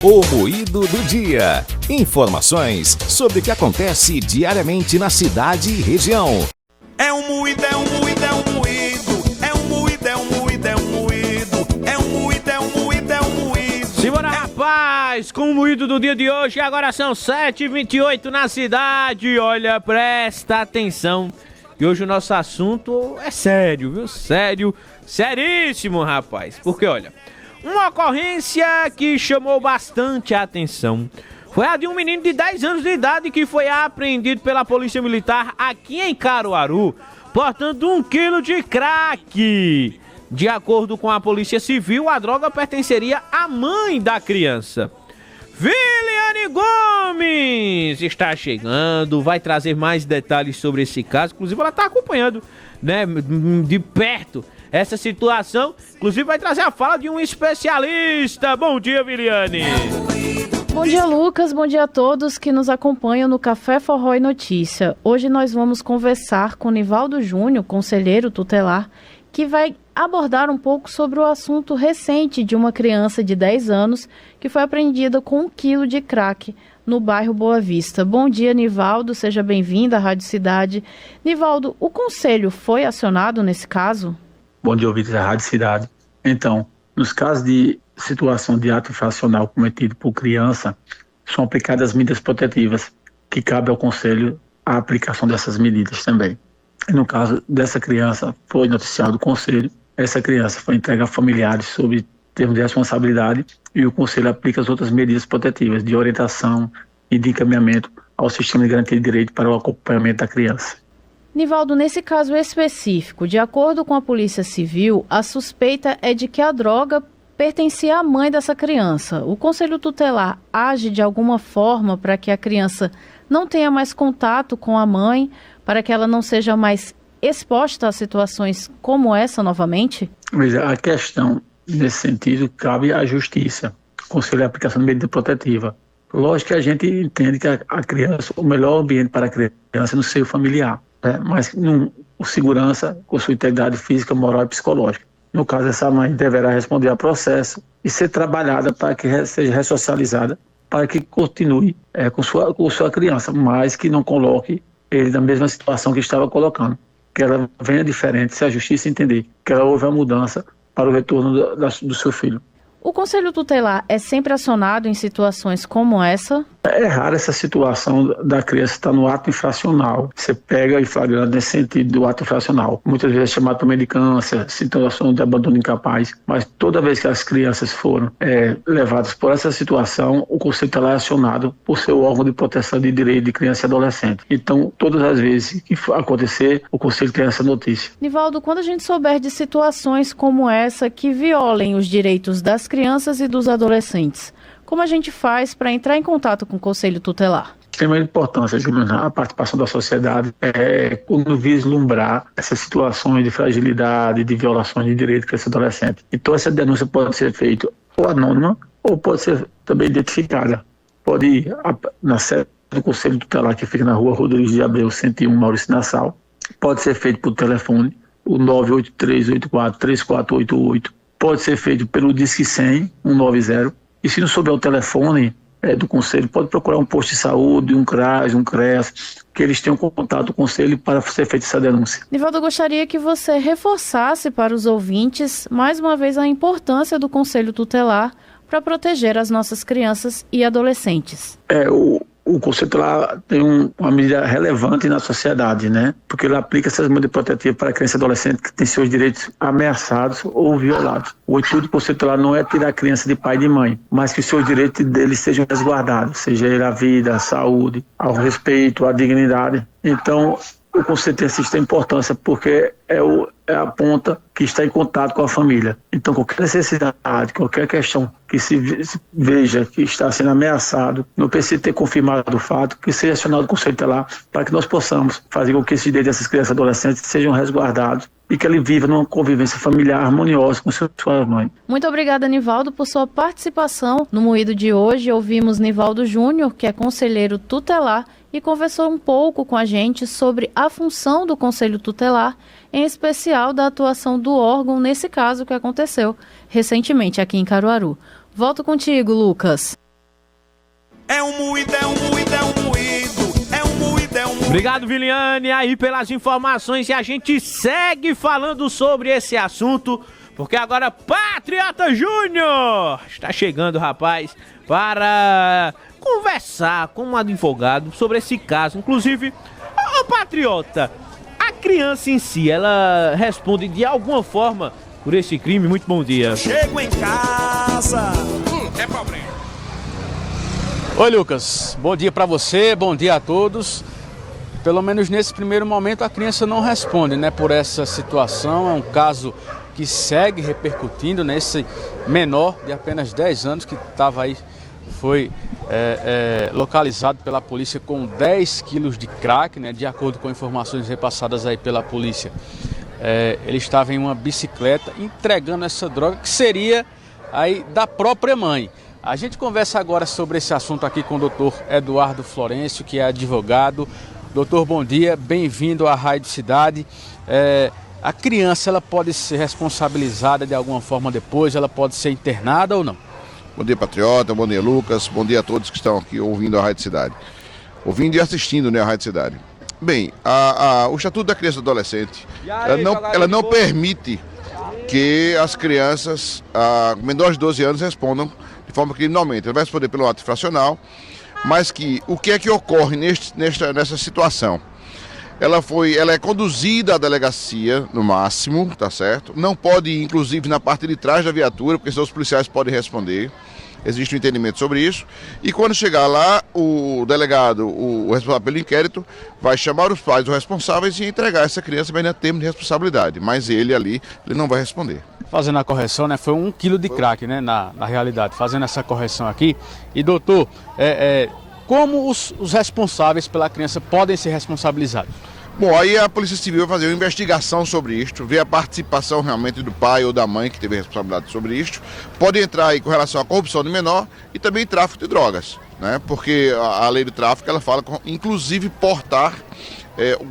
O Moído do Dia. Informações sobre o que acontece diariamente na cidade e região. É um moído, é um moído, é um moído. É um moído, é um moído, é um moído. É um moído, é um moído, é um moído. Simbora, rapaz, com o moído do dia de hoje. Agora são 7h28 na cidade. Olha, presta atenção, que hoje o nosso assunto é sério, viu? Sério, seríssimo, rapaz. Porque, olha, uma ocorrência que chamou bastante a atenção foi a de um menino de 10 anos de idade que foi apreendido pela Polícia Militar aqui em Caruaru, portando 1 quilo de crack. De acordo com a Polícia Civil, a droga pertenceria à mãe da criança. Viliane Gomes está chegando, vai trazer mais detalhes sobre esse caso. Inclusive, ela está acompanhando, né, de perto essa situação. Inclusive, vai trazer a fala de um especialista. Bom dia, Viliane. Bom dia, Lucas. Bom dia a todos que nos acompanham no Café Forró e Notícia. Hoje nós vamos conversar com Nivaldo Júnior, conselheiro tutelar, que vai abordar um pouco sobre o assunto recente de uma criança de 10 anos que foi apreendida com 1 quilo de crack no bairro Boa Vista. Bom dia, Nivaldo. Seja bem-vindo à Rádio Cidade. Nivaldo, o conselho foi acionado nesse caso? Bom dia, ouvintes da Rádio Cidade. Então, nos casos de situação de ato infracional cometido por criança, são aplicadas medidas protetivas, que cabe ao Conselho a aplicação dessas medidas também. E no caso dessa criança, foi noticiado o Conselho, essa criança foi entregue a familiares sob termo de responsabilidade e o Conselho aplica as outras medidas protetivas de orientação e de encaminhamento ao sistema de garantia de direito para o acompanhamento da criança. Nivaldo, nesse caso específico, de acordo com a Polícia Civil, a suspeita é de que a droga pertencia à mãe dessa criança. O Conselho Tutelar age de alguma forma para que a criança não tenha mais contato com a mãe, para que ela não seja mais exposta a situações como essa novamente? Veja, a questão, nesse sentido, cabe à Justiça. O Conselho é a aplicação de medida protetiva. Lógico que a gente entende que a criança, o melhor ambiente para a criança é no seio familiar, né? Mas o segurança com sua integridade física, moral e psicológica. No caso, essa mãe deverá responder ao processo e ser trabalhada para que seja ressocializada, para que continue com sua criança, mas que não coloque ele na mesma situação que estava colocando. Que ela venha diferente, se a Justiça entender que ela houve a mudança para o retorno do seu filho. O Conselho Tutelar é sempre acionado em situações como essa? É rara essa situação da criança estar no ato infracional. Você pega em flagrante nesse sentido do ato infracional. Muitas vezes é chamado também de câncer, situação de abandono incapaz. Mas toda vez que as crianças foram levadas por essa situação, o Conselho Tutelar é acionado por seu órgão de proteção de direito de criança e adolescente. Então, todas as vezes que for acontecer, o Conselho tem essa notícia. Nivaldo, quando a gente souber de situações como essa que violem os direitos das crianças e dos adolescentes, como a gente faz para entrar em contato com o Conselho Tutelar? Tem uma importância, Juliana, a participação da sociedade quando vislumbrar essas situações de fragilidade, de violações de direito de criança e adolescente. Então essa denúncia pode ser feita ou anônima ou pode ser também identificada. Pode ir na sede do Conselho Tutelar, que fica na rua Rodrigues de Abreu, 101, Maurício Nassau. Pode ser feito por telefone, o 983843488. Pode ser feito pelo Disque 100, 190. E se não souber o telefone do Conselho, pode procurar um posto de saúde, um CRAS, um CREAS, que eles tenham contato com o Conselho para ser feita essa denúncia. Nivaldo, eu gostaria que você reforçasse para os ouvintes, mais uma vez, a importância do Conselho Tutelar para proteger as nossas crianças e adolescentes. O Conselho Tutelar tem uma medida relevante na sociedade, né? Porque ele aplica essas medidas protetivas para a criança e adolescente que tem seus direitos ameaçados ou violados. O intuito do Conselho Tutelar não é tirar a criança de pai e de mãe, mas que os seus direitos deles sejam resguardados, seja ele a vida, a saúde, ao respeito, à dignidade. Então, o Conselho tem essa importância porque é a ponta que está em contato com a família. Então, qualquer necessidade, qualquer questão que se veja que está sendo ameaçado, não precisa ter confirmado o fato, que seja acionado o Conselho Tutelar para que nós possamos fazer com que esses direitos dessas crianças e adolescentes sejam resguardados e que ele viva numa convivência familiar harmoniosa com sua mãe. Muito obrigada, Nivaldo, por sua participação no Moído de hoje. Ouvimos Nivaldo Júnior, que é conselheiro tutelar, e conversou um pouco com a gente sobre a função do Conselho Tutelar, em especial da atuação do órgão nesse caso que aconteceu recentemente aqui em Caruaru. Volto contigo, Lucas. É um moído, é um moído, é um moído. É um moído, é um moído. Obrigado, Viliane, aí pelas informações, e a gente segue falando sobre esse assunto, porque agora Patriota Júnior está chegando, rapaz, para conversar com um advogado sobre esse caso. Inclusive, ô Patriota, a criança em si, ela responde de alguma forma por esse crime? Muito bom dia. Chego em casa. É problema. Oi, Lucas, bom dia para você, bom dia a todos. Pelo menos nesse primeiro momento a criança não responde, né, por essa situação. É um caso que segue repercutindo, né? Esse menor de apenas 10 anos que estava aí, foi localizado pela polícia com 10 quilos de crack, né, de acordo com informações repassadas aí pela polícia. Ele estava em uma bicicleta entregando essa droga que seria aí da própria mãe. A gente conversa agora sobre esse assunto aqui com o doutor Eduardo Florencio, que é advogado. Doutor, bom dia, bem-vindo à Rádio Cidade. A criança, ela pode ser responsabilizada de alguma forma depois? Ela pode ser internada ou não? Bom dia, Patriota, bom dia, Lucas, bom dia a todos que estão aqui ouvindo a Rádio Cidade. Ouvindo e assistindo, né, a Rádio Cidade. Bem, o Estatuto da Criança e do Adolescente, ela não permite que as crianças menores de 12 anos respondam de forma criminalmente. Ela vai responder pelo ato infracional, mas que o que é que ocorre nessa situação? Ela é conduzida à delegacia, no máximo, tá certo? Não pode ir, inclusive, na parte de trás da viatura, porque senão os policiais podem responder. Existe um entendimento sobre isso. E quando chegar lá, o delegado, o responsável pelo inquérito, vai chamar os pais dos responsáveis e entregar essa criança bem no termo de responsabilidade. Mas ele não vai responder. Fazendo a correção, né? Foi 1 quilo de crack, né? Na realidade, fazendo essa correção aqui. E doutor, como os responsáveis pela criança podem ser responsabilizados? Bom, aí a Polícia Civil vai fazer uma investigação sobre isto, ver a participação realmente do pai ou da mãe que teve responsabilidade sobre isto. Pode entrar aí com relação à corrupção de menor e também tráfico de drogas, né? Porque a lei do tráfico, ela fala inclusive portar,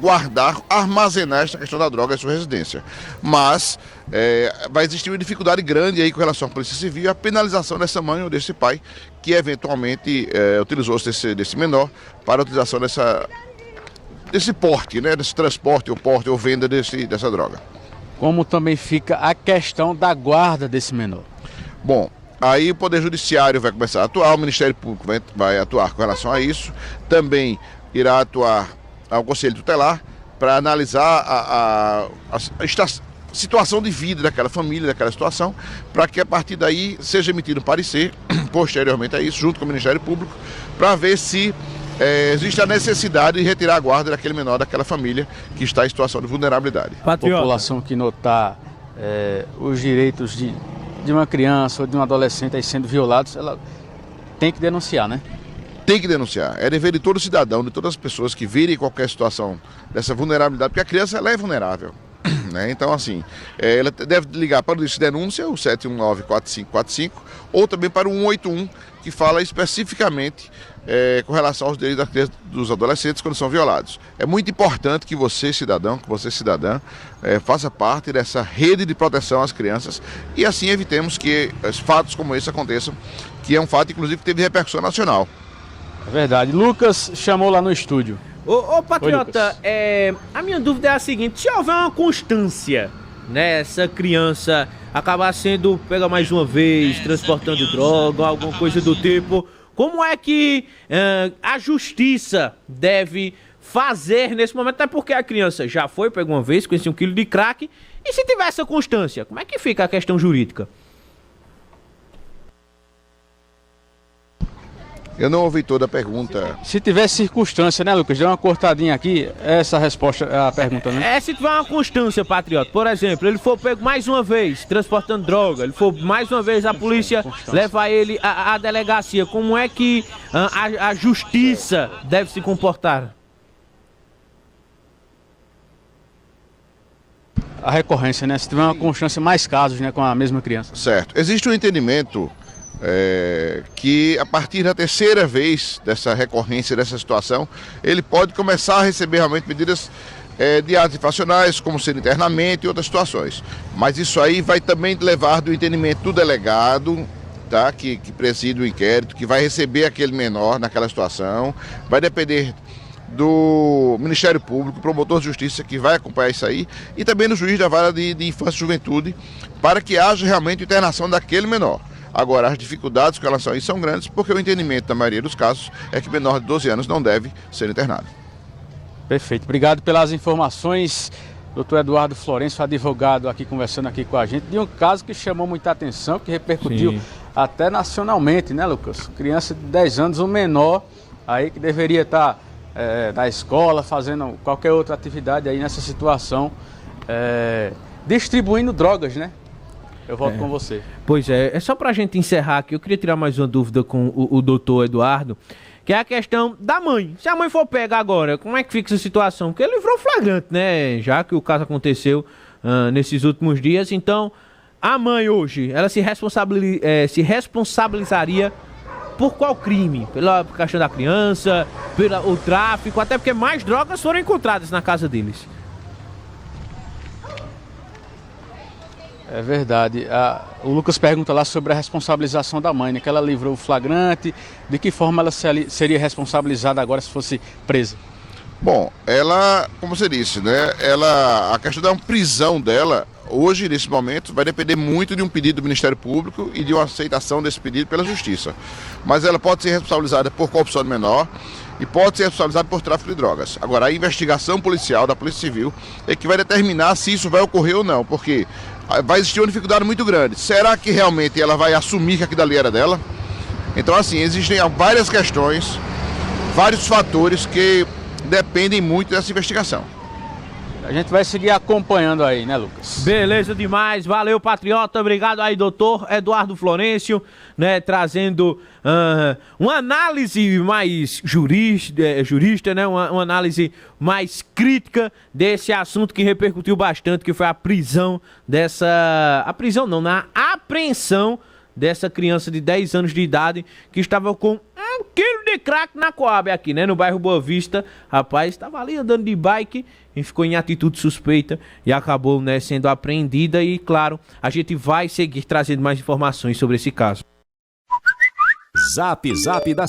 guardar, armazenar essa questão da droga em sua residência. Mas vai existir uma dificuldade grande aí com relação à Polícia Civil e a penalização dessa mãe ou desse pai que eventualmente utilizou-se desse menor para a utilização desse porte, né? Desse transporte ou porte ou venda dessa droga. Como também fica a questão da guarda desse menor? Bom, aí o Poder Judiciário vai começar a atuar, o Ministério Público vai atuar com relação a isso, também irá atuar ao Conselho Tutelar para analisar a situação de vida daquela família, daquela situação, para que a partir daí seja emitido um parecer, posteriormente a isso, junto com o Ministério Público, para ver se existe a necessidade de retirar a guarda daquele menor, daquela família que está em situação de vulnerabilidade. Patriota. A população que notar os direitos de uma criança ou de um adolescente aí sendo violados, ela tem que denunciar, né? Tem que denunciar. É dever de todo cidadão, de todas as pessoas que virem qualquer situação dessa vulnerabilidade, porque a criança ela é vulnerável. Né? Então, assim, ela deve ligar para o Disque Denúncia, o 719-4545, ou também para o 181, que fala especificamente com relação aos direitos dos adolescentes quando são violados. É muito importante que você, cidadão, que você, cidadã, faça parte dessa rede de proteção às crianças e assim evitemos que fatos como esse aconteçam, que é um fato, inclusive, que teve repercussão nacional. É verdade. Lucas chamou lá no estúdio. Ô Patriota, a minha dúvida é a seguinte: se houver uma constância, né, essa criança acabar sendo pega mais uma vez, transportando droga, alguma coisa do tipo, como é que a justiça deve fazer nesse momento? Até porque a criança já foi pega uma vez com esse 1 quilo de crack, e se tiver essa constância, como é que fica a questão jurídica? Eu não ouvi toda a pergunta. Se tiver circunstância, né, Lucas? Deu uma cortadinha aqui, essa resposta é a pergunta, né? Se tiver uma constância, Patriota. Por exemplo, ele for pego mais uma vez transportando droga, ele for mais uma vez a polícia levar ele à delegacia, como é que a justiça deve se comportar? A recorrência, né? Se tiver uma constância, mais casos, né, com a mesma criança. Certo. Existe um entendimento que a partir da terceira vez dessa recorrência, dessa situação, ele pode começar a receber realmente medidas de atos infracionais, como ser internamento e outras situações. Mas isso aí vai também levar do entendimento do delegado tá? Que preside o inquérito, que vai receber aquele menor naquela situação, vai depender do Ministério Público, promotor de justiça que vai acompanhar isso aí, e também do juiz da vara de infância e juventude, para que haja realmente internação daquele menor. Agora, as dificuldades com relação a isso são grandes, porque o entendimento da maioria dos casos é que menor de 12 anos não deve ser internado. Perfeito, obrigado pelas informações, doutor Eduardo Florencio, advogado aqui conversando aqui com a gente, de um caso que chamou muita atenção, que repercutiu Sim. até nacionalmente, né, Lucas? Criança de 10 anos, um menor aí que deveria estar na escola, fazendo qualquer outra atividade aí nessa situação, distribuindo drogas, né? Eu volto com você. Pois é só pra gente encerrar aqui, eu queria tirar mais uma dúvida com o doutor Eduardo, que é a questão da mãe. Se a mãe for pegar agora, como é que fica essa situação? Porque ele livrou flagrante, né? Já que o caso aconteceu nesses últimos dias. Então, a mãe hoje, ela se responsabilizaria por qual crime? Pela questão da criança, pelo tráfico, até porque mais drogas foram encontradas na casa deles. É verdade. O Lucas pergunta lá sobre a responsabilização da mãe, né? Que ela livrou o flagrante, de que forma ela seria responsabilizada agora se fosse presa? Bom, ela, como você disse, né? A questão da prisão dela, hoje, nesse momento, vai depender muito de um pedido do Ministério Público e de uma aceitação desse pedido pela Justiça. Mas ela pode ser responsabilizada por corrupção de menor e pode ser responsabilizada por tráfico de drogas. Agora, a investigação policial da Polícia Civil é que vai determinar se isso vai ocorrer ou não, porque vai existir uma dificuldade muito grande. Será que realmente ela vai assumir que aquilo ali era dela? Então, assim, existem várias questões, vários fatores que dependem muito dessa investigação. A gente vai seguir acompanhando aí, né, Lucas? Beleza demais, valeu, patriota, obrigado aí, doutor Eduardo Florencio, né, trazendo uma análise mais jurista, né, uma análise mais crítica desse assunto que repercutiu bastante, que foi a prisão na apreensão dessa criança de 10 anos de idade que estava com 1 quilo de crack na Coab aqui, né, no bairro Boa Vista. Rapaz, estava ali andando de bike e ficou em atitude suspeita e acabou, né, sendo apreendida. E claro, a gente vai seguir trazendo mais informações sobre esse caso. Zap Zap da